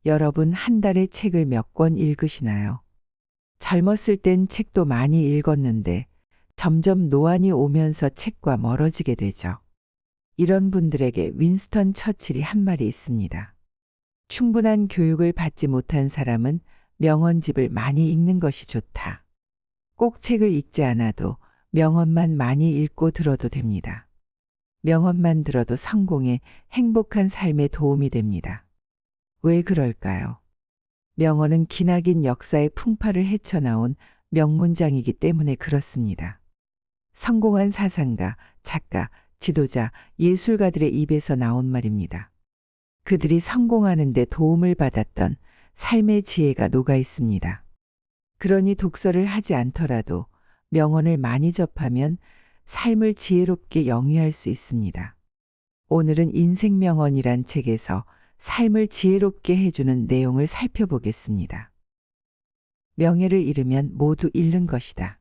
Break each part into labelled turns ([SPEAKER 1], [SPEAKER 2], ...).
[SPEAKER 1] 여러분 한 달에 책을 몇 권 읽으시나요? 젊었을 땐 책도 많이 읽었는데 점점 노안이 오면서 책과 멀어지게 되죠. 이런 분들에게 윈스턴 처칠이 한 말이 있습니다. 충분한 교육을 받지 못한 사람은 명언집을 많이 읽는 것이 좋다. 꼭 책을 읽지 않아도 명언만 많이 읽고 들어도 됩니다. 명언만 들어도 성공에 행복한 삶에 도움이 됩니다. 왜 그럴까요? 명언은 기나긴 역사의 풍파를 헤쳐나온 명문장이기 때문에 그렇습니다. 성공한 사상가, 작가, 지도자, 예술가들의 입에서 나온 말입니다. 그들이 성공하는 데 도움을 받았던 삶의 지혜가 녹아 있습니다. 그러니 독서를 하지 않더라도 명언을 많이 접하면 삶을 지혜롭게 영위할 수 있습니다. 오늘은 인생명언이란 책에서 삶을 지혜롭게 해주는 내용을 살펴보겠습니다. 명예를 잃으면 모두 잃는 것이다.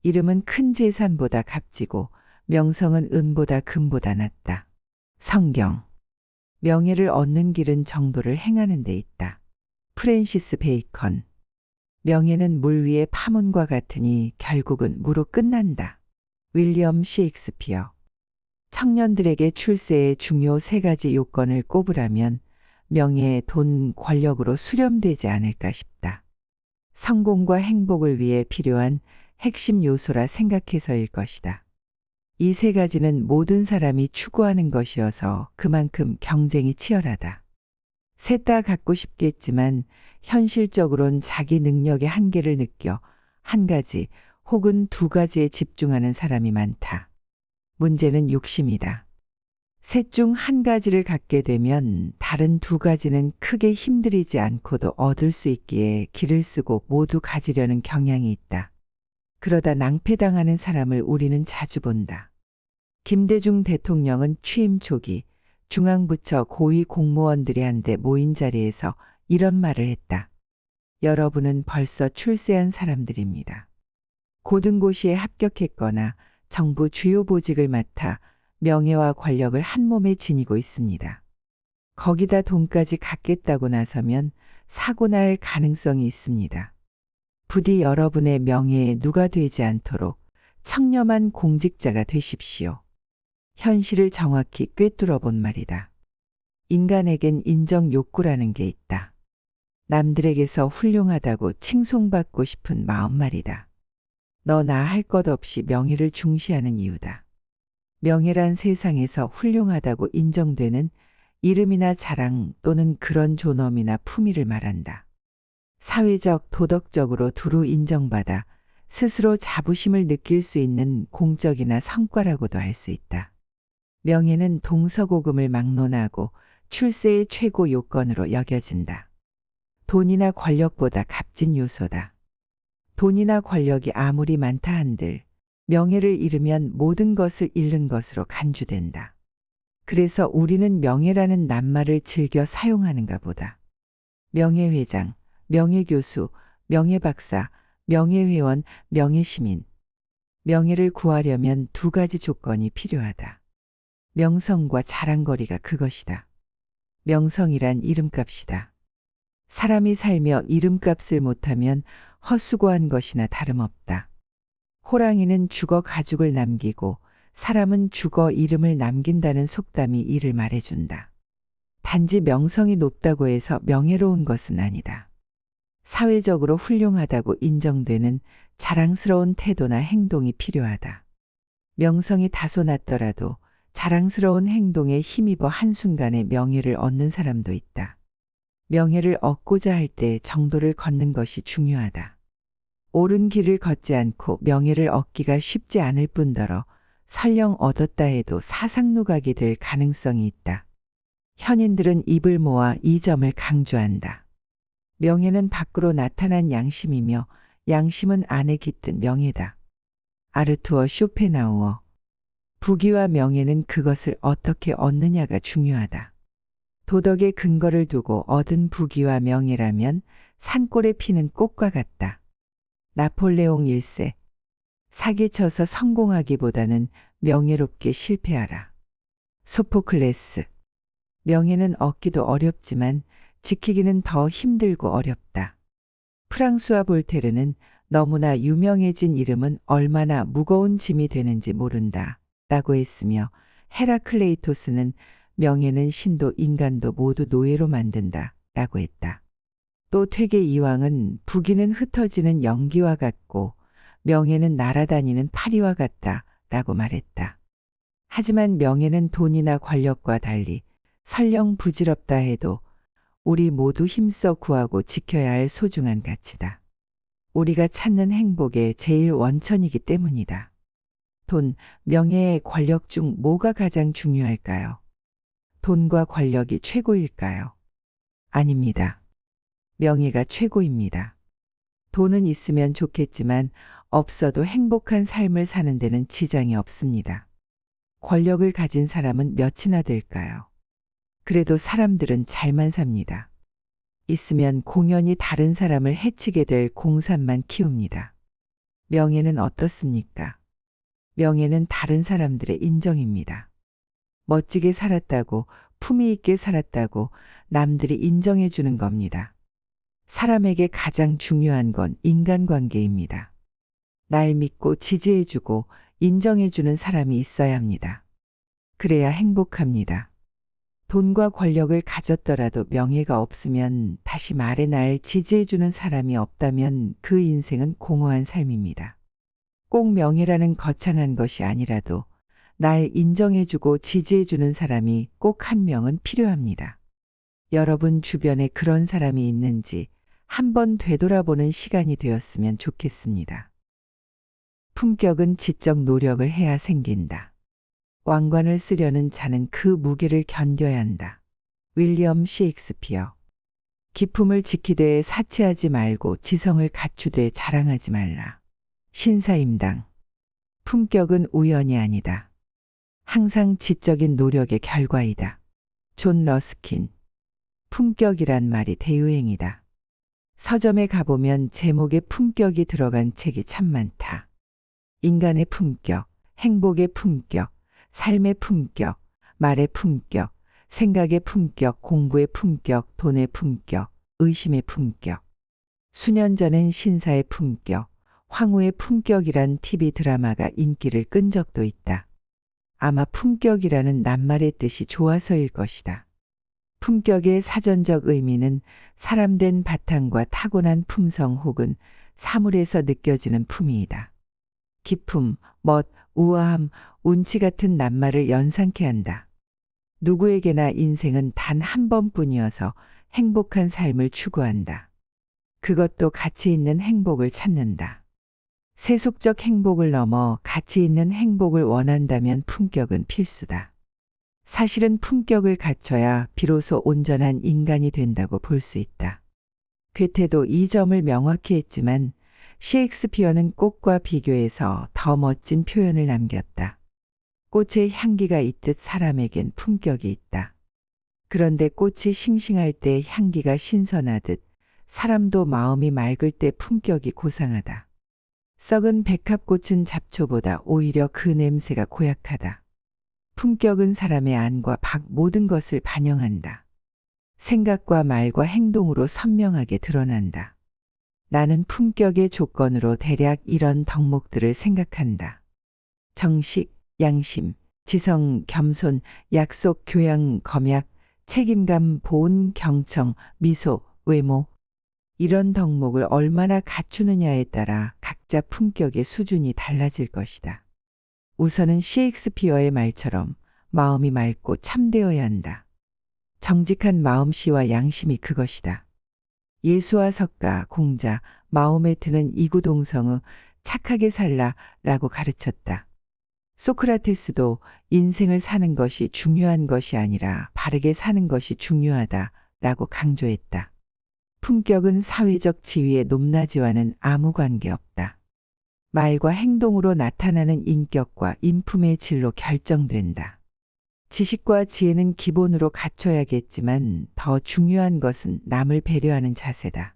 [SPEAKER 1] 이름은 큰 재산보다 값지고 명성은 은보다 금보다 낫다. 성경. 명예를 얻는 길은 정도를 행하는 데 있다. 프랜시스 베이컨. 명예는 물 위의 파문과 같으니 결국은 무로 끝난다. 윌리엄 셰익스피어. 청년들에게 출세의 중요 3가지 요건을 꼽으라면 명예, 돈, 권력으로 수렴되지 않을까 싶다. 성공과 행복을 위해 필요한 핵심 요소라 생각해서일 것이다. 이 3가지는 모든 사람이 추구하는 것이어서 그만큼 경쟁이 치열하다. 셋 다 갖고 싶겠지만 현실적으론 자기 능력의 한계를 느껴 한 가지 혹은 2가지에 집중하는 사람이 많다. 문제는 욕심이다. 셋 중 한 가지를 갖게 되면 다른 2가지는 크게 힘들이지 않고도 얻을 수 있기에 기를 쓰고 모두 가지려는 경향이 있다. 그러다 낭패당하는 사람을 우리는 자주 본다. 김대중 대통령은 취임 초기 중앙부처 고위 공무원들이 한데 모인 자리에서 이런 말을 했다. 여러분은 벌써 출세한 사람들입니다. 고등고시에 합격했거나 정부 주요 보직을 맡아 명예와 권력을 한 몸에 지니고 있습니다. 거기다 돈까지 갖겠다고 나서면 사고 날 가능성이 있습니다. 부디 여러분의 명예에 누가 되지 않도록 청렴한 공직자가 되십시오. 현실을 정확히 꿰뚫어 본 말이다. 인간에겐 인정 욕구라는 게 있다. 남들에게서 훌륭하다고 칭송받고 싶은 마음 말이다. 너나 할 것 없이 명예를 중시하는 이유다. 명예란 세상에서 훌륭하다고 인정되는 이름이나 자랑 또는 그런 존엄이나 품위를 말한다. 사회적, 도덕적으로 두루 인정받아 스스로 자부심을 느낄 수 있는 공적이나 성과라고도 할 수 있다. 명예는 동서고금을 막론하고 출세의 최고 요건으로 여겨진다. 돈이나 권력보다 값진 요소다. 돈이나 권력이 아무리 많다 한들 명예를 잃으면 모든 것을 잃는 것으로 간주된다. 그래서 우리는 명예라는 낱말을 즐겨 사용하는가 보다. 명예회장, 명예교수, 명예박사, 명예회원, 명예시민. 명예를 구하려면 2가지 조건이 필요하다. 명성과 자랑거리가 그것이다. 명성이란 이름값이다. 사람이 살며 이름값을 못하면 헛수고한 것이나 다름없다. 호랑이는 죽어 가죽을 남기고 사람은 죽어 이름을 남긴다는 속담이 이를 말해준다. 단지 명성이 높다고 해서 명예로운 것은 아니다. 사회적으로 훌륭하다고 인정되는 자랑스러운 태도나 행동이 필요하다. 명성이 다소 낮더라도 자랑스러운 행동에 힘입어 한순간에 명예를 얻는 사람도 있다. 명예를 얻고자 할 때 정도를 걷는 것이 중요하다. 옳은 길을 걷지 않고 명예를 얻기가 쉽지 않을 뿐더러 설령 얻었다 해도 사상누각이 될 가능성이 있다. 현인들은 입을 모아 이 점을 강조한다. 명예는 밖으로 나타난 양심이며 양심은 안에 깃든 명예다. 아르투어 쇼펜하우어. 부귀와 명예는 그것을 어떻게 얻느냐가 중요하다. 도덕의 근거를 두고 얻은 부귀와 명예라면 산골에 피는 꽃과 같다. 나폴레옹 1세. 사기쳐서 성공하기보다는 명예롭게 실패하라. 소포클레스. 명예는 얻기도 어렵지만 지키기는 더 힘들고 어렵다. 프랑수와 볼테르는 너무나 유명해진 이름은 얼마나 무거운 짐이 되는지 모른다 라고 했으며, 헤라클레이토스는 명예는 신도 인간도 모두 노예로 만든다 라고 했다. 또 퇴계 이왕은 부귀는 흩어지는 연기와 같고 명예는 날아다니는 파리와 같다 라고 말했다. 하지만 명예는 돈이나 권력과 달리 설령 부질없다 해도 우리 모두 힘써 구하고 지켜야 할 소중한 가치다. 우리가 찾는 행복의 제일 원천이기 때문이다. 돈, 명예의 권력 중 뭐가 가장 중요할까요? 돈과 권력이 최고일까요? 아닙니다. 명예가 최고입니다. 돈은 있으면 좋겠지만 없어도 행복한 삶을 사는 데는 지장이 없습니다. 권력을 가진 사람은 몇이나 될까요? 그래도 사람들은 잘만 삽니다. 있으면 공연히 다른 사람을 해치게 될 공산만 키웁니다. 명예는 어떻습니까? 명예는 다른 사람들의 인정입니다. 멋지게 살았다고, 품위 있게 살았다고 남들이 인정해 주는 겁니다. 사람에게 가장 중요한 건 인간관계입니다. 날 믿고 지지해 주고 인정해 주는 사람이 있어야 합니다. 그래야 행복합니다. 돈과 권력을 가졌더라도 명예가 없으면, 다시 말해 날 지지해 주는 사람이 없다면 그 인생은 공허한 삶입니다. 꼭 명예라는 거창한 것이 아니라도 날 인정해 주고 지지해 주는 사람이 꼭 한 명은 필요합니다. 여러분 주변에 그런 사람이 있는지 한번 되돌아보는 시간이 되었으면 좋겠습니다. 품격은 지적 노력을 해야 생긴다. 왕관을 쓰려는 자는 그 무게를 견뎌야 한다. 윌리엄 셰익스피어. 기품을 지키되 사치하지 말고 지성을 갖추되 자랑하지 말라. 신사임당. 품격은 우연이 아니다. 항상 지적인 노력의 결과이다. 존 러스킨. 품격이란 말이 대유행이다. 서점에 가보면 제목에 품격이 들어간 책이 참 많다. 인간의 품격, 행복의 품격, 삶의 품격, 말의 품격, 생각의 품격, 공부의 품격, 돈의 품격, 의심의 품격. 수년 전엔 신사의 품격, 황후의 품격이란 TV 드라마가 인기를 끈 적도 있다. 아마 품격이라는 낱말의 뜻이 좋아서일 것이다. 품격의 사전적 의미는 사람된 바탕과 타고난 품성 혹은 사물에서 느껴지는 품위이다. 기품, 멋, 우아함, 운치 같은 낱말을 연상케 한다. 누구에게나 인생은 단 한 번뿐이어서 행복한 삶을 추구한다. 그것도 가치 있는 행복을 찾는다. 세속적 행복을 넘어 가치 있는 행복을 원한다면 품격은 필수다. 사실은 품격을 갖춰야 비로소 온전한 인간이 된다고 볼 수 있다. 괴테도 이 점을 명확히 했지만 셰익스피어는 꽃과 비교해서 더 멋진 표현을 남겼다. 꽃의 향기가 있듯 사람에겐 품격이 있다. 그런데 꽃이 싱싱할 때 향기가 신선하듯 사람도 마음이 맑을 때 품격이 고상하다. 썩은 백합꽃은 잡초보다 오히려 그 냄새가 고약하다. 품격은 사람의 안과 밖 모든 것을 반영한다. 생각과 말과 행동으로 선명하게 드러난다. 나는 품격의 조건으로 대략 이런 덕목들을 생각한다. 정식, 양심, 지성, 겸손, 약속, 교양, 검약, 책임감, 보온, 경청, 미소, 외모. 이런 덕목을 얼마나 갖추느냐에 따라 각자 품격의 수준이 달라질 것이다. 우선은 셰익스피어의 말처럼 마음이 맑고 참되어야 한다. 정직한 마음씨와 양심이 그것이다. 예수와 석가, 공자, 마호메트는 이구동성의 착하게 살라 라고 가르쳤다. 소크라테스도 인생을 사는 것이 중요한 것이 아니라 바르게 사는 것이 중요하다 라고 강조했다. 품격은 사회적 지위의 높낮이와는 아무 관계없다. 말과 행동으로 나타나는 인격과 인품의 질로 결정된다. 지식과 지혜는 기본으로 갖춰야겠지만 더 중요한 것은 남을 배려하는 자세다.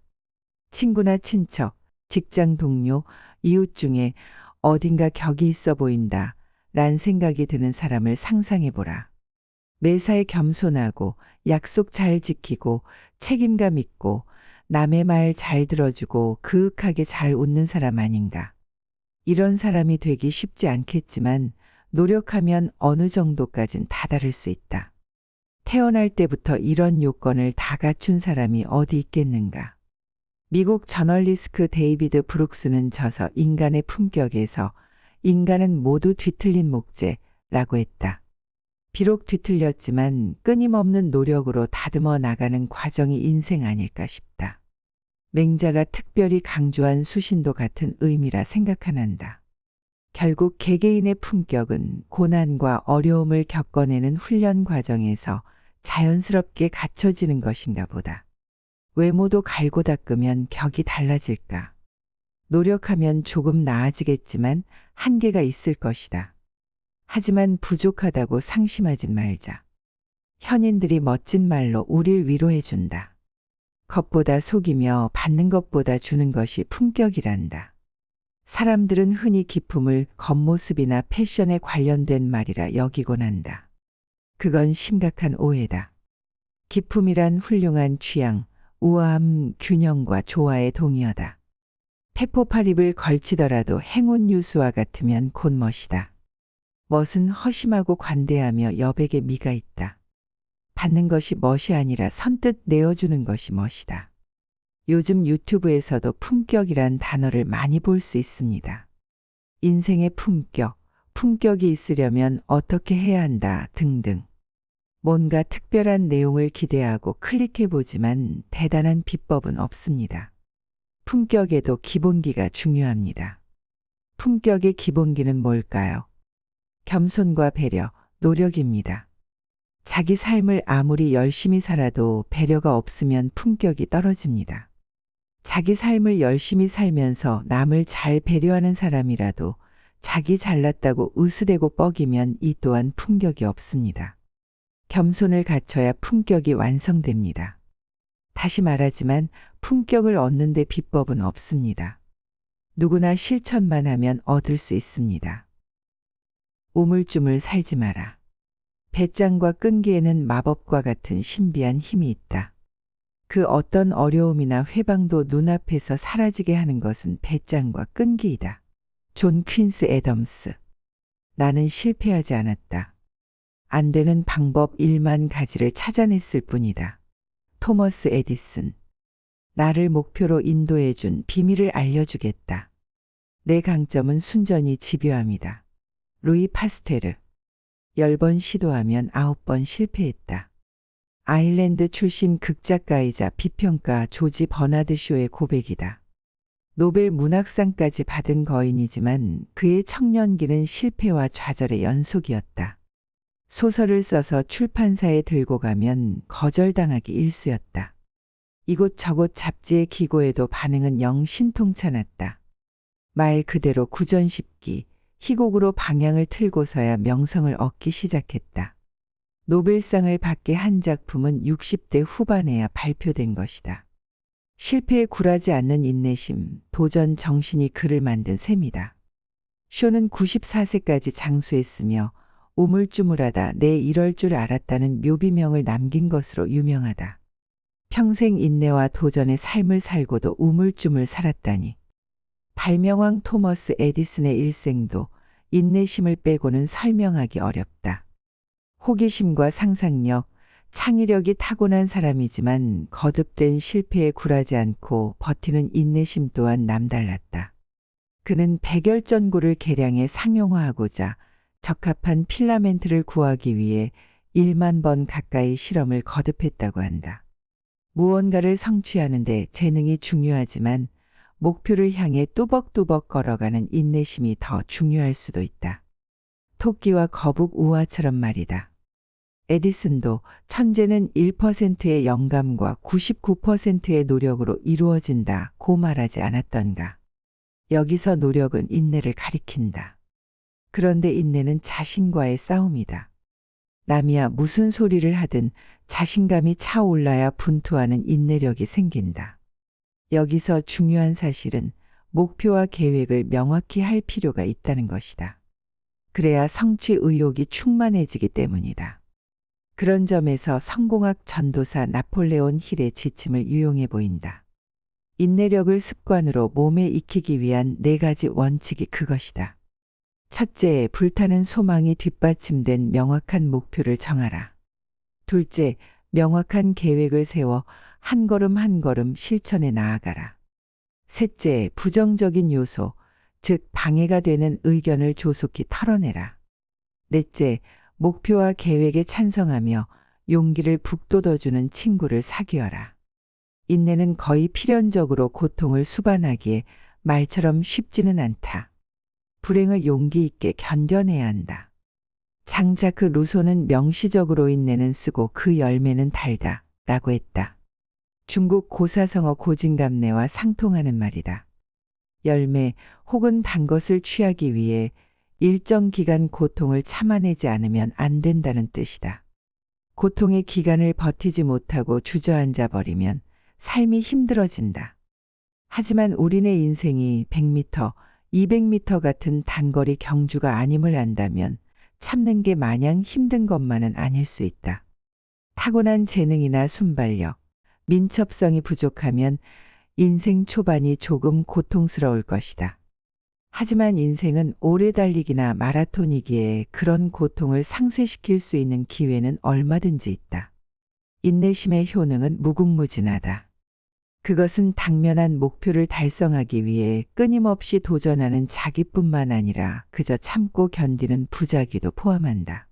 [SPEAKER 1] 친구나 친척, 직장 동료, 이웃 중에 어딘가 격이 있어 보인다 란 생각이 드는 사람을 상상해보라. 매사에 겸손하고 약속 잘 지키고 책임감 있고 남의 말 잘 들어주고 그윽하게 잘 웃는 사람 아닌가. 이런 사람이 되기 쉽지 않겠지만 노력하면 어느 정도까진 다다를 수 있다. 태어날 때부터 이런 요건을 다 갖춘 사람이 어디 있겠는가. 미국 저널리스트 데이비드 브룩스는 저서 인간의 품격에서 인간은 모두 뒤틀린 목재라고 했다. 비록 뒤틀렸지만 끊임없는 노력으로 다듬어 나가는 과정이 인생 아닐까 싶다. 맹자가 특별히 강조한 수신도 같은 의미라 생각하는다. 결국 개개인의 품격은 고난과 어려움을 겪어내는 훈련 과정에서 자연스럽게 갖춰지는 것인가 보다. 외모도 갈고 닦으면 격이 달라질까. 노력하면 조금 나아지겠지만 한계가 있을 것이다. 하지만 부족하다고 상심하진 말자. 현인들이 멋진 말로 우릴 위로해준다. 겉보다 속이며 받는 것보다 주는 것이 품격이란다. 사람들은 흔히 기품을 겉모습이나 패션에 관련된 말이라 여기곤 한다. 그건 심각한 오해다. 기품이란 훌륭한 취향, 우아함, 균형과 조화의 동의어다. 페포파립을 걸치더라도 행운 유수와 같으면 곧 멋이다. 멋은 허심하고 관대하며 여백의 미가 있다. 받는 것이 멋이 아니라 선뜻 내어주는 것이 멋이다. 요즘 유튜브에서도 품격이란 단어를 많이 볼 수 있습니다. 인생의 품격, 품격이 있으려면 어떻게 해야 한다 등등. 뭔가 특별한 내용을 기대하고 클릭해보지만 대단한 비법은 없습니다. 품격에도 기본기가 중요합니다. 품격의 기본기는 뭘까요? 겸손과 배려, 노력입니다. 자기 삶을 아무리 열심히 살아도 배려가 없으면 품격이 떨어집니다. 자기 삶을 열심히 살면서 남을 잘 배려하는 사람이라도 자기 잘났다고 으스대고 뻐기면 이 또한 품격이 없습니다. 겸손을 갖춰야 품격이 완성됩니다. 다시 말하지만 품격을 얻는 데 비법은 없습니다. 누구나 실천만 하면 얻을 수 있습니다. 우물쭈물 살지 마라. 배짱과 끈기에는 마법과 같은 신비한 힘이 있다. 그 어떤 어려움이나 회방도 눈앞에서 사라지게 하는 것은 배짱과 끈기이다. 존 퀸스 애덤스. 나는 실패하지 않았다. 안 되는 방법 1만 가지를 찾아냈을 뿐이다. 토머스 에디슨. 나를 목표로 인도해 준 비밀을 알려주겠다. 내 강점은 순전히 집요함이다. 루이 파스테르. 10번 시도하면 9번 실패했다. 아일랜드 출신 극작가이자 비평가 조지 버나드 쇼의 고백이다. 노벨 문학상까지 받은 거인이지만 그의 청년기는 실패와 좌절의 연속이었다. 소설을 써서 출판사에 들고 가면 거절당하기 일쑤였다. 이곳저곳 잡지의 기고에도 반응은 영 신통찮았다. 말 그대로 구전십기, 희곡으로 방향을 틀고서야 명성을 얻기 시작했다. 노벨상을 받게 한 작품은 60대 후반에야 발표된 것이다. 실패에 굴하지 않는 인내심, 도전 정신이 그를 만든 셈이다. 쇼는 94세까지 장수했으며 우물쭈물하다 내 이럴 줄 알았다는 묘비명을 남긴 것으로 유명하다. 평생 인내와 도전의 삶을 살고도 우물쭈물 살았다니. 발명왕 토머스 에디슨의 일생도 인내심을 빼고는 설명하기 어렵다. 호기심과 상상력, 창의력이 타고난 사람이지만 거듭된 실패에 굴하지 않고 버티는 인내심 또한 남달랐다. 그는 백열전구를 개량해 상용화하고자 적합한 필라멘트를 구하기 위해 1만 번 가까이 실험을 거듭했다고 한다. 무언가를 성취하는 데 재능이 중요하지만 목표를 향해 뚜벅뚜벅 걸어가는 인내심이 더 중요할 수도 있다. 토끼와 거북 우화처럼 말이다. 에디슨도 천재는 1%의 영감과 99%의 노력으로 이루어진다고 말하지 않았던가. 여기서 노력은 인내를 가리킨다. 그런데 인내는 자신과의 싸움이다. 남이야 무슨 소리를 하든 자신감이 차올라야 분투하는 인내력이 생긴다. 여기서 중요한 사실은 목표와 계획을 명확히 할 필요가 있다는 것이다. 그래야 성취 의욕이 충만해지기 때문이다. 그런 점에서 성공학 전도사 나폴레온 힐의 지침을 유용해 보인다. 인내력을 습관으로 몸에 익히기 위한 4가지 원칙이 그것이다. 첫째, 불타는 소망이 뒷받침된 명확한 목표를 정하라. 둘째, 명확한 계획을 세워 한 걸음 한 걸음 실천해 나아가라. 셋째, 부정적인 요소, 즉 방해가 되는 의견을 조속히 털어내라. 넷째, 목표와 계획에 찬성하며 용기를 북돋워주는 친구를 사귀어라. 인내는 거의 필연적으로 고통을 수반하기에 말처럼 쉽지는 않다. 불행을 용기 있게 견뎌내야 한다. 장자크 루소는 명시적으로 인내는 쓰고 그 열매는 달다 라고 했다. 중국 고사성어 고진감래와 상통하는 말이다. 열매 혹은 단 것을 취하기 위해 일정 기간 고통을 참아내지 않으면 안 된다는 뜻이다. 고통의 기간을 버티지 못하고 주저앉아 버리면 삶이 힘들어진다. 하지만 우리네 인생이 100m, 200m 같은 단거리 경주가 아님을 안다면 참는 게 마냥 힘든 것만은 아닐 수 있다. 타고난 재능이나 순발력, 민첩성이 부족하면 인생 초반이 조금 고통스러울 것이다. 하지만 인생은 오래 달리기나 마라톤이기에 그런 고통을 상쇄시킬 수 있는 기회는 얼마든지 있다. 인내심의 효능은 무궁무진하다. 그것은 당면한 목표를 달성하기 위해 끊임없이 도전하는 자기뿐만 아니라 그저 참고 견디는 부자기도 포함한다.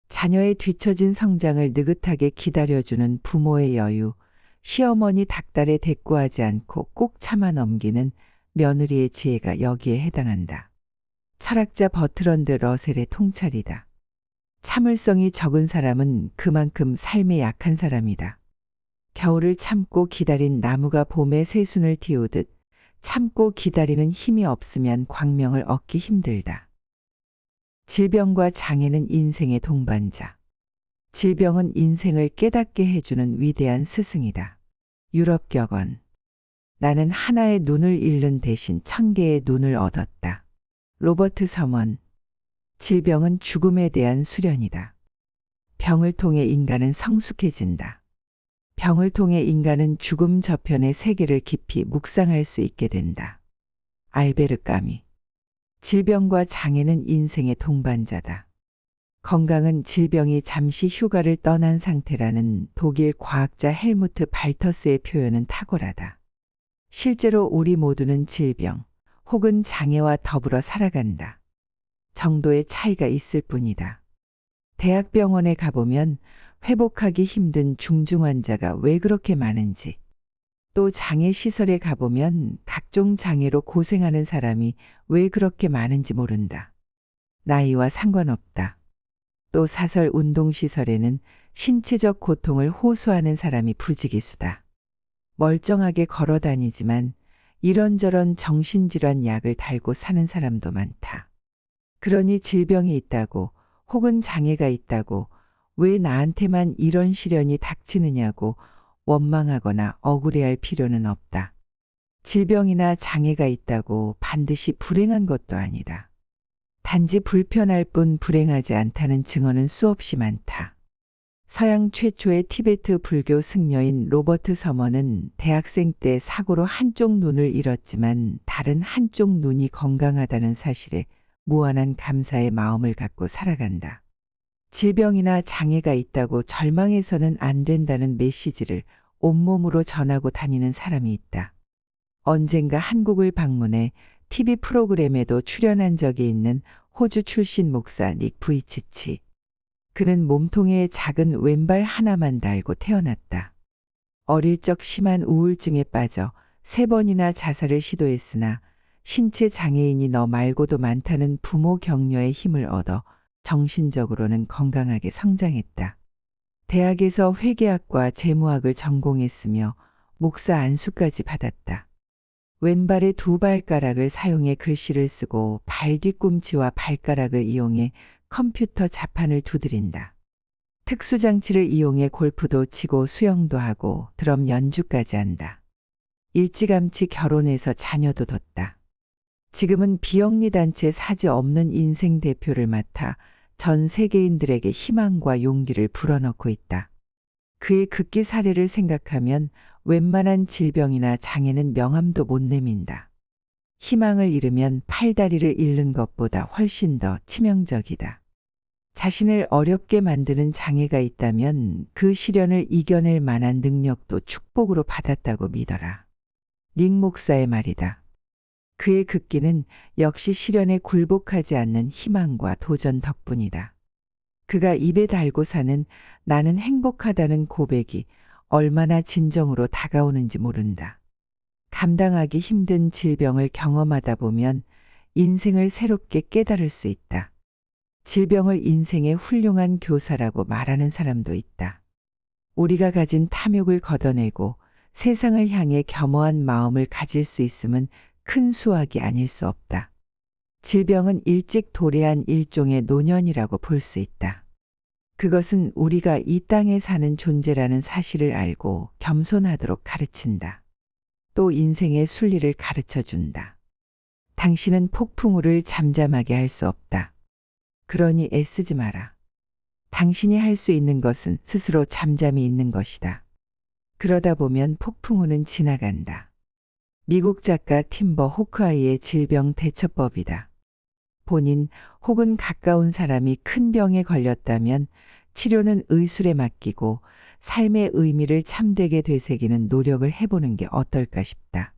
[SPEAKER 1] 자녀의 뒤처진 성장을 느긋하게 기다려주는 부모의 여유, 시어머니 닭달에 대꾸하지 않고 꼭 참아 넘기는 며느리의 지혜가 여기에 해당한다. 철학자 버트런드 러셀의 통찰이다. 참을성이 적은 사람은 그만큼 삶에 약한 사람이다. 겨울을 참고 기다린 나무가 봄에 새순을 틔우듯 참고 기다리는 힘이 없으면 광명을 얻기 힘들다. 질병과 장애는 인생의 동반자. 질병은 인생을 깨닫게 해주는 위대한 스승이다. 유럽격언. 나는 하나의 눈을 잃는 대신 1000개의 눈을 얻었다. 로버트 서먼. 질병은 죽음에 대한 수련이다. 병을 통해 인간은 성숙해진다. 병을 통해 인간은 죽음 저편의 세계를 깊이 묵상할 수 있게 된다. 알베르 까미. 질병과 장애는 인생의 동반자다. 건강은 질병이 잠시 휴가를 떠난 상태라는 독일 과학자 헬무트 발터스의 표현은 탁월하다. 실제로 우리 모두는 질병 혹은 장애와 더불어 살아간다. 정도의 차이가 있을 뿐이다. 대학병원에 가보면 회복하기 힘든 중증 환자가 왜 그렇게 많은지, 또 장애시설에 가보면 각종 장애로 고생하는 사람이 왜 그렇게 많은지 모른다. 나이와 상관없다. 또 사설 운동시설에는 신체적 고통을 호소하는 사람이 부지기수다. 멀쩡하게 걸어 다니지만 이런저런 정신질환 약을 달고 사는 사람도 많다. 그러니 질병이 있다고 혹은 장애가 있다고 왜 나한테만 이런 시련이 닥치느냐고 원망하거나 억울해할 필요는 없다. 질병이나 장애가 있다고 반드시 불행한 것도 아니다. 단지 불편할 뿐 불행하지 않다는 증언은 수없이 많다. 서양 최초의 티베트 불교 승려인 로버트 서먼은 대학생 때 사고로 한쪽 눈을 잃었지만 다른 한쪽 눈이 건강하다는 사실에 무한한 감사의 마음을 갖고 살아간다. 질병이나 장애가 있다고 절망해서는 안 된다는 메시지를 온몸으로 전하고 다니는 사람이 있다. 언젠가 한국을 방문해 TV 프로그램에도 출연한 적이 있는 호주 출신 목사 닉 부이치치. 그는 몸통에 작은 왼발 하나만 달고 태어났다. 어릴 적 심한 우울증에 빠져 3번이나 자살을 시도했으나 신체 장애인이 너 말고도 많다는 부모 격려의 힘을 얻어 정신적으로는 건강하게 성장했다. 대학에서 회계학과 재무학을 전공했으며 목사 안수까지 받았다. 왼발의 2발가락을 사용해 글씨를 쓰고 발 뒤꿈치와 발가락을 이용해 컴퓨터 자판을 두드린다. 특수장치를 이용해 골프도 치고 수영도 하고 드럼 연주까지 한다. 일찌감치 결혼해서 자녀도 뒀다. 지금은 비영리단체 사지 없는 인생 대표를 맡아 전 세계인들에게 희망과 용기를 불어넣고 있다. 그의 극기 사례를 생각하면 웬만한 질병이나 장애는 명함도 못 내민다. 희망을 잃으면 팔다리를 잃는 것보다 훨씬 더 치명적이다. 자신을 어렵게 만드는 장애가 있다면 그 시련을 이겨낼 만한 능력도 축복으로 받았다고 믿어라. 닉 목사의 말이다. 그의 극기는 역시 시련에 굴복하지 않는 희망과 도전 덕분이다. 그가 입에 달고 사는 나는 행복하다는 고백이 얼마나 진정으로 다가오는지 모른다. 감당하기 힘든 질병을 경험하다 보면 인생을 새롭게 깨달을 수 있다. 질병을 인생의 훌륭한 교사라고 말하는 사람도 있다. 우리가 가진 탐욕을 걷어내고 세상을 향해 겸허한 마음을 가질 수 있음은 큰 수확이 아닐 수 없다. 질병은 일찍 도래한 일종의 노년이라고 볼 수 있다. 그것은 우리가 이 땅에 사는 존재라는 사실을 알고 겸손하도록 가르친다. 또 인생의 순리를 가르쳐 준다. 당신은 폭풍우를 잠잠하게 할 수 없다. 그러니 애쓰지 마라. 당신이 할 수 있는 것은 스스로 잠잠히 있는 것이다. 그러다 보면 폭풍우는 지나간다. 미국 작가 팀버 호크아이의 질병 대처법이다. 본인 혹은 가까운 사람이 큰 병에 걸렸다면 치료는 의술에 맡기고 삶의 의미를 참되게 되새기는 노력을 해보는 게 어떨까 싶다.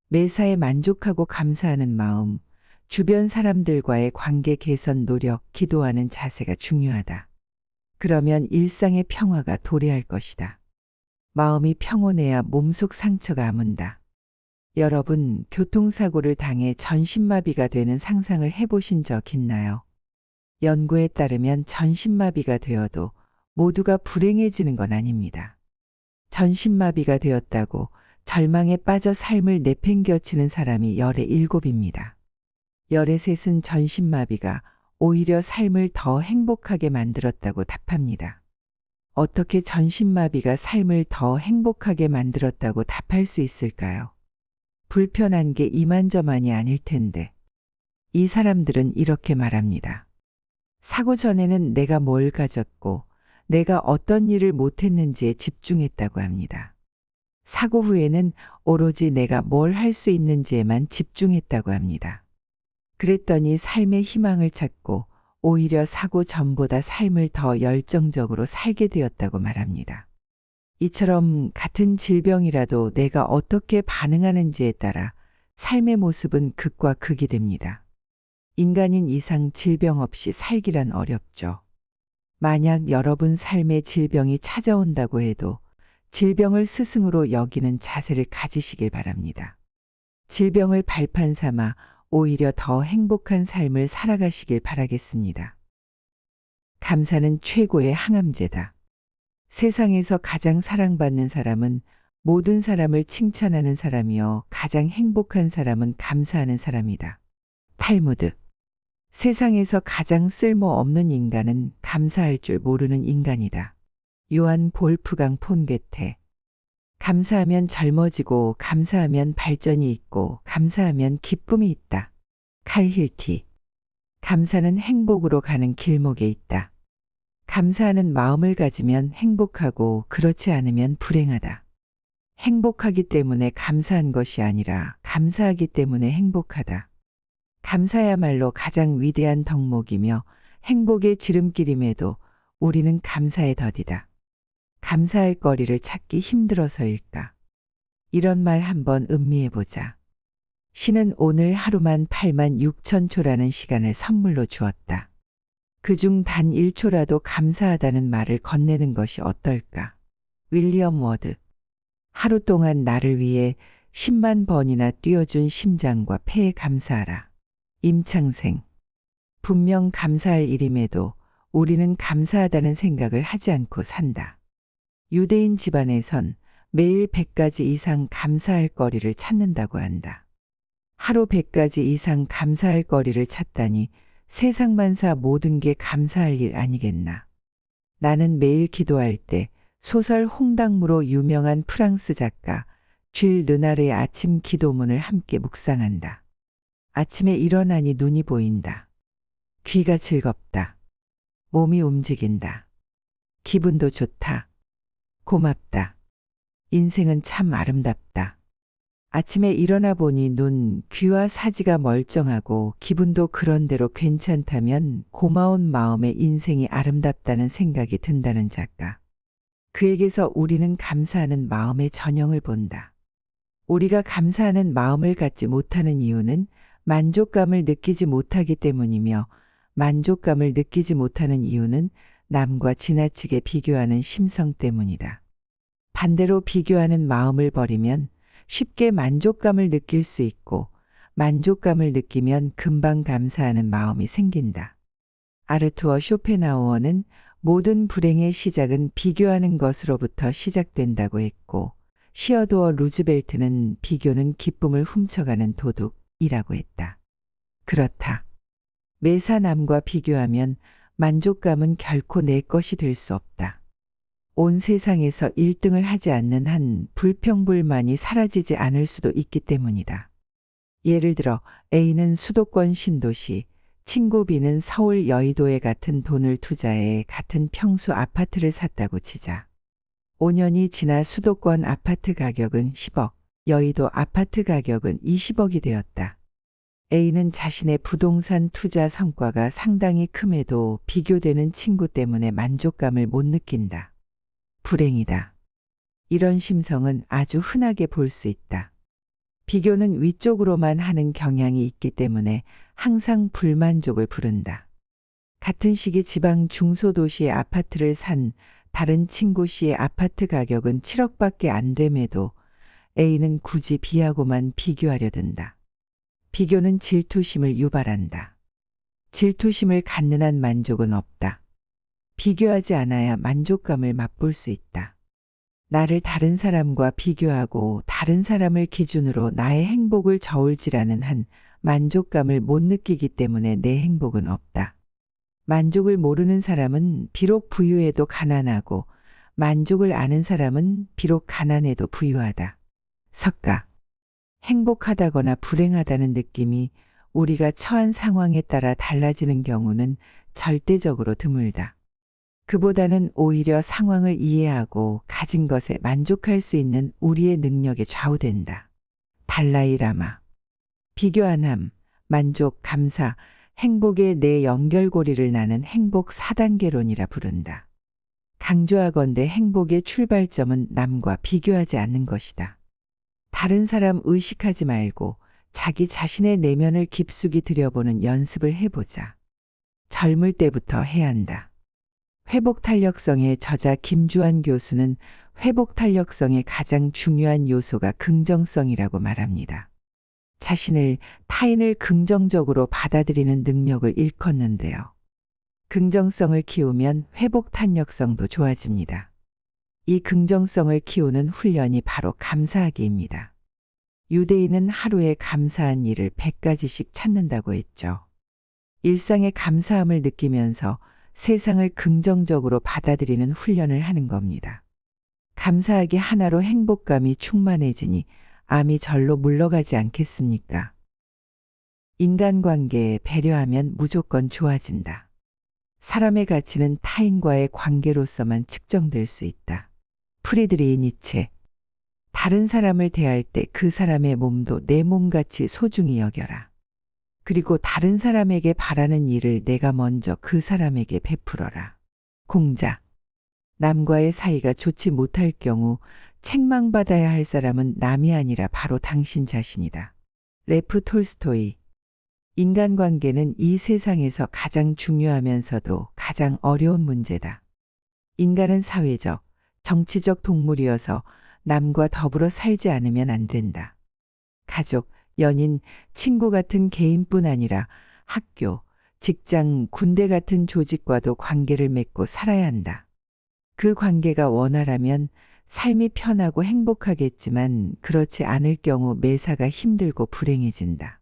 [SPEAKER 1] 매사에 만족하고 감사하는 마음, 주변 사람들과의 관계 개선 노력, 기도하는 자세가 중요하다. 그러면 일상의 평화가 도래할 것이다. 마음이 평온해야 몸속 상처가 아문다. 여러분, 교통사고를 당해 전신마비가 되는 상상을 해보신 적 있나요? 연구에 따르면 전신마비가 되어도 모두가 불행해지는 건 아닙니다. 전신마비가 되었다고 절망에 빠져 삶을 내팽겨치는 사람이 열의 7입니다. 열의 3은 전신마비가 오히려 삶을 더 행복하게 만들었다고 답합니다. 어떻게 전신마비가 삶을 더 행복하게 만들었다고 답할 수 있을까요? 불편한 게 이만저만이 아닐 텐데. 이 사람들은 이렇게 말합니다. 사고 전에는 내가 뭘 가졌고 내가 어떤 일을 못했는지에 집중했다고 합니다. 사고 후에는 오로지 내가 뭘 할 수 있는지에만 집중했다고 합니다. 그랬더니 삶의 희망을 찾고 오히려 사고 전보다 삶을 더 열정적으로 살게 되었다고 말합니다. 이처럼 같은 질병이라도 내가 어떻게 반응하는지에 따라 삶의 모습은 극과 극이 됩니다. 인간인 이상 질병 없이 살기란 어렵죠. 만약 여러분 삶에 질병이 찾아온다고 해도 질병을 스승으로 여기는 자세를 가지시길 바랍니다. 질병을 발판 삼아 오히려 더 행복한 삶을 살아가시길 바라겠습니다. 감사는 최고의 항암제다. 세상에서 가장 사랑받는 사람은 모든 사람을 칭찬하는 사람이요 가장 행복한 사람은 감사하는 사람이다. 탈무드. 세상에서 가장 쓸모없는 인간은 감사할 줄 모르는 인간이다. 요한 볼프강 폰게테. 감사하면 젊어지고 감사하면 발전이 있고 감사하면 기쁨이 있다. 칼 힐티. 감사는 행복으로 가는 길목에 있다. 감사하는 마음을 가지면 행복하고 그렇지 않으면 불행하다. 행복하기 때문에 감사한 것이 아니라 감사하기 때문에 행복하다. 감사야말로 가장 위대한 덕목이며 행복의 지름길임에도 우리는 감사에 더디다. 감사할 거리를 찾기 힘들어서일까? 이런 말 한번 음미해보자. 신은 오늘 하루만 86,000초라는 시간을 선물로 주었다. 그중 단 1초라도 감사하다는 말을 건네는 것이 어떨까? 윌리엄 워드. 하루 동안 나를 위해 10만 번이나 뛰어준 심장과 폐에 감사하라. 임창생. 분명 감사할 일임에도 우리는 감사하다는 생각을 하지 않고 산다. 유대인 집안에선 매일 100가지 이상 감사할 거리를 찾는다고 한다. 하루 100가지 이상 감사할 거리를 찾다니 세상 만사 모든 게 감사할 일 아니겠나. 나는 매일 기도할 때 소설 홍당무로 유명한 프랑스 작가 쥘 르나르의 아침 기도문을 함께 묵상한다. 아침에 일어나니 눈이 보인다. 귀가 즐겁다. 몸이 움직인다. 기분도 좋다. 고맙다. 인생은 참 아름답다. 아침에 일어나 보니 눈, 귀와 사지가 멀쩡하고 기분도 그런대로 괜찮다면 고마운 마음에 인생이 아름답다는 생각이 든다는 작가. 그에게서 우리는 감사하는 마음의 전형을 본다. 우리가 감사하는 마음을 갖지 못하는 이유는 만족감을 느끼지 못하기 때문이며 만족감을 느끼지 못하는 이유는 남과 지나치게 비교하는 심성 때문이다. 반대로 비교하는 마음을 버리면 쉽게 만족감을 느낄 수 있고 만족감을 느끼면 금방 감사하는 마음이 생긴다. 아르투어 쇼펜하우어는 모든 불행의 시작은 비교하는 것으로부터 시작된다고 했고 시어도어 루즈벨트는 비교는 기쁨을 훔쳐가는 도둑이라고 했다. 그렇다. 매사 남과 비교하면 만족감은 결코 내 것이 될 수 없다. 온 세상에서 1등을 하지 않는 한 불평불만이 사라지지 않을 수도 있기 때문이다. 예를 들어 A는 수도권 신도시, 친구 B는 서울 여의도에 같은 돈을 투자해 같은 평수 아파트를 샀다고 치자. 5년이 지나 수도권 아파트 가격은 10억, 여의도 아파트 가격은 20억이 되었다. A는 자신의 부동산 투자 성과가 상당히 큼에도 비교되는 친구 때문에 만족감을 못 느낀다. 불행이다. 이런 심성은 아주 흔하게 볼 수 있다. 비교는 위쪽으로만 하는 경향이 있기 때문에 항상 불만족을 부른다. 같은 시기 지방 중소도시의 아파트를 산 다른 친구 씨의 아파트 가격은 7억밖에 안 됨에도 A는 굳이 B하고만 비교하려 든다. 비교는 질투심을 유발한다. 질투심을 갖는 한 만족은 없다. 비교하지 않아야 만족감을 맛볼 수 있다. 나를 다른 사람과 비교하고 다른 사람을 기준으로 나의 행복을 저울질하는 한 만족감을 못 느끼기 때문에 내 행복은 없다. 만족을 모르는 사람은 비록 부유해도 가난하고 만족을 아는 사람은 비록 가난해도 부유하다. 석가. 행복하다거나 불행하다는 느낌이 우리가 처한 상황에 따라 달라지는 경우는 절대적으로 드물다. 그보다는 오히려 상황을 이해하고 가진 것에 만족할 수 있는 우리의 능력에 좌우된다. 달라이 라마. 비교 안 함, 만족, 감사, 행복의 네 연결고리를 나는 행복 4단계론이라 부른다. 강조하건대 행복의 출발점은 남과 비교하지 않는 것이다. 다른 사람 의식하지 말고 자기 자신의 내면을 깊숙이 들여보는 연습을 해보자. 젊을 때부터 해야 한다. 회복탄력성의 저자 김주환 교수는 회복탄력성의 가장 중요한 요소가 긍정성이라고 말합니다. 자신을, 타인을 긍정적으로 받아들이는 능력을 일컫는데요. 긍정성을 키우면 회복탄력성도 좋아집니다. 이 긍정성을 키우는 훈련이 바로 감사하기입니다. 유대인은 하루에 감사한 일을 100가지씩 찾는다고 했죠. 일상의 감사함을 느끼면서 세상을 긍정적으로 받아들이는 훈련을 하는 겁니다. 감사하기 하나로 행복감이 충만해지니 암이 절로 물러가지 않겠습니까? 인간관계에 배려하면 무조건 좋아진다. 사람의 가치는 타인과의 관계로서만 측정될 수 있다. 프리드리히 니체. 다른 사람을 대할 때 그 사람의 몸도 내 몸같이 소중히 여겨라. 그리고 다른 사람에게 바라는 일을 내가 먼저 그 사람에게 베풀어라. 공자. 남과의 사이가 좋지 못할 경우 책망받아야 할 사람은 남이 아니라 바로 당신 자신이다. 레프 톨스토이. 인간관계는 이 세상에서 가장 중요하면서도 가장 어려운 문제다. 인간은 사회적, 정치적 동물이어서 남과 더불어 살지 않으면 안 된다. 가족, 연인, 친구 같은 개인뿐 아니라 학교, 직장, 군대 같은 조직과도 관계를 맺고 살아야 한다. 그 관계가 원활하면 삶이 편하고 행복하겠지만 그렇지 않을 경우 매사가 힘들고 불행해진다.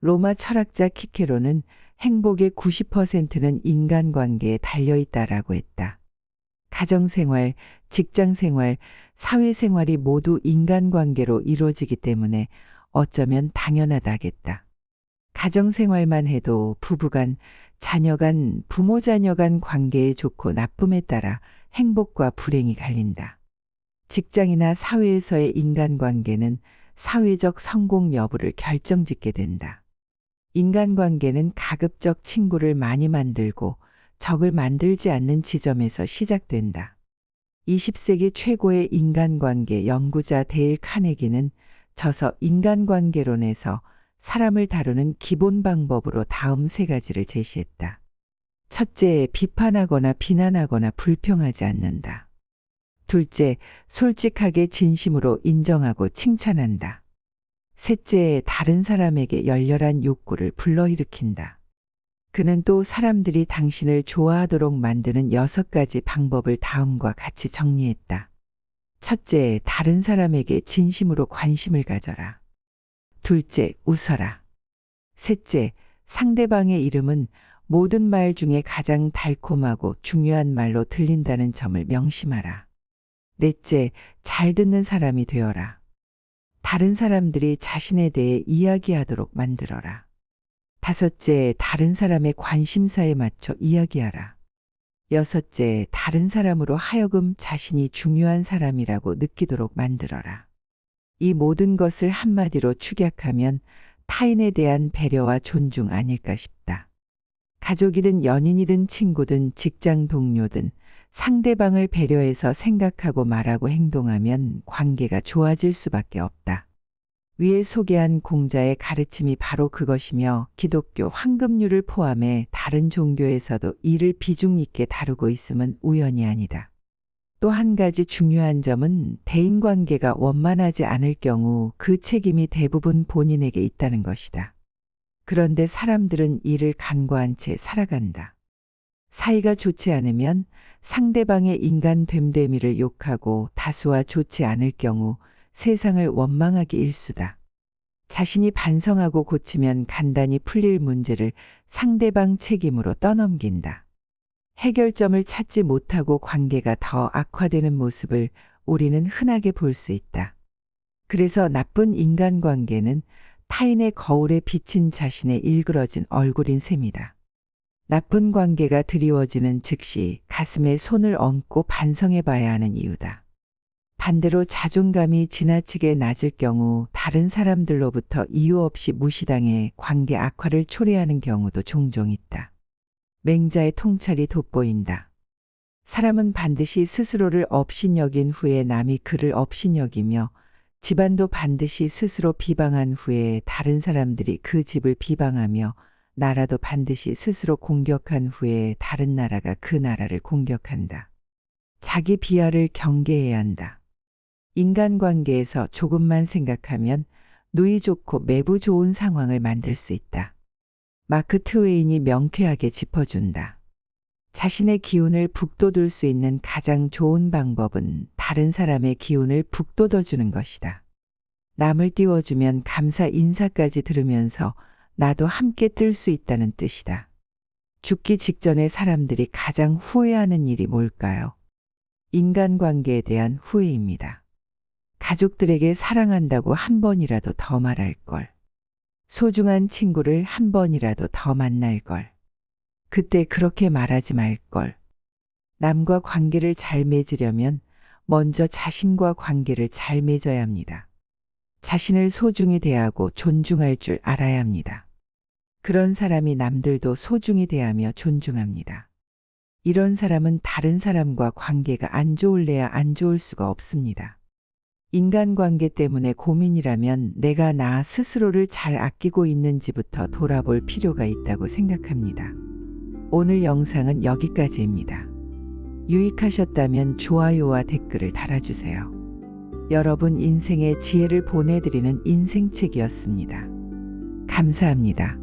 [SPEAKER 1] 로마 철학자 키케로는 행복의 90%는 인간관계에 달려있다라고 했다. 가정생활, 직장생활, 사회생활이 모두 인간관계로 이루어지기 때문에 어쩌면 당연하다겠다. 가정생활만 해도 부부간, 자녀 간, 부모 자녀 간 관계의 좋고 나쁨에 따라 행복과 불행이 갈린다. 직장이나 사회에서의 인간관계는 사회적 성공 여부를 결정짓게 된다. 인간관계는 가급적 친구를 많이 만들고 적을 만들지 않는 지점에서 시작된다. 20세기 최고의 인간관계 연구자 데일 카네기는 저서 인간관계론에서 사람을 다루는 기본 방법으로 다음 세 가지를 제시했다. 첫째, 비판하거나 비난하거나 불평하지 않는다. 둘째, 솔직하게 진심으로 인정하고 칭찬한다. 셋째, 다른 사람에게 열렬한 욕구를 불러일으킨다. 그는 또 사람들이 당신을 좋아하도록 만드는 6가지 방법을 다음과 같이 정리했다. 첫째, 다른 사람에게 진심으로 관심을 가져라. 둘째, 웃어라. 셋째, 상대방의 이름은 모든 말 중에 가장 달콤하고 중요한 말로 들린다는 점을 명심하라. 넷째, 잘 듣는 사람이 되어라. 다른 사람들이 자신에 대해 이야기하도록 만들어라. 다섯째, 다른 사람의 관심사에 맞춰 이야기하라. 여섯째, 다른 사람으로 하여금 자신이 중요한 사람이라고 느끼도록 만들어라. 이 모든 것을 한마디로 축약하면 타인에 대한 배려와 존중 아닐까 싶다. 가족이든 연인이든 친구든 직장 동료든 상대방을 배려해서 생각하고 말하고 행동하면 관계가 좋아질 수밖에 없다. 위에 소개한 공자의 가르침이 바로 그것이며 기독교 황금률을 포함해 다른 종교에서도 이를 비중 있게 다루고 있음은 우연이 아니다. 또 한 가지 중요한 점은 대인관계가 원만하지 않을 경우 그 책임이 대부분 본인에게 있다는 것이다. 그런데 사람들은 이를 간과한 채 살아간다. 사이가 좋지 않으면 상대방의 인간 됨됨이를 욕하고 다수와 좋지 않을 경우 세상을 원망하기 일쑤다. 자신이 반성하고 고치면 간단히 풀릴 문제를 상대방 책임으로 떠넘긴다. 해결점을 찾지 못하고 관계가 더 악화되는 모습을 우리는 흔하게 볼 수 있다. 그래서 나쁜 인간관계는 타인의 거울에 비친 자신의 일그러진 얼굴인 셈이다. 나쁜 관계가 드리워지는 즉시 가슴에 손을 얹고 반성해 봐야 하는 이유다. 반대로 자존감이 지나치게 낮을 경우 다른 사람들로부터 이유 없이 무시당해 관계 악화를 초래하는 경우도 종종 있다. 맹자의 통찰이 돋보인다. 사람은 반드시 스스로를 업신여긴 후에 남이 그를 업신여기며 집안도 반드시 스스로 비방한 후에 다른 사람들이 그 집을 비방하며 나라도 반드시 스스로 공격한 후에 다른 나라가 그 나라를 공격한다. 자기 비하를 경계해야 한다. 인간관계에서 조금만 생각하면 누이 좋고 매부 좋은 상황을 만들 수 있다. 마크 트웨인이 명쾌하게 짚어준다. 자신의 기운을 북돋울 수 있는 가장 좋은 방법은 다른 사람의 기운을 북돋워주는 것이다. 남을 띄워주면 감사 인사까지 들으면서 나도 함께 뜰 수 있다는 뜻이다. 죽기 직전에 사람들이 가장 후회하는 일이 뭘까요? 인간관계에 대한 후회입니다. 가족들에게 사랑한다고 한 번이라도 더 말할 걸. 소중한 친구를 한 번이라도 더 만날 걸. 그때 그렇게 말하지 말 걸. 남과 관계를 잘 맺으려면 먼저 자신과 관계를 잘 맺어야 합니다. 자신을 소중히 대하고 존중할 줄 알아야 합니다. 그런 사람이 남들도 소중히 대하며 존중합니다. 이런 사람은 다른 사람과 관계가 안 좋을래야 안 좋을 수가 없습니다. 인간관계 때문에 고민이라면 내가 나 스스로를 잘 아끼고 있는지부터 돌아볼 필요가 있다고 생각합니다. 오늘 영상은 여기까지입니다. 유익하셨다면 좋아요와 댓글을 달아주세요. 여러분 인생의 지혜를 보내드리는 인생책이었습니다. 감사합니다.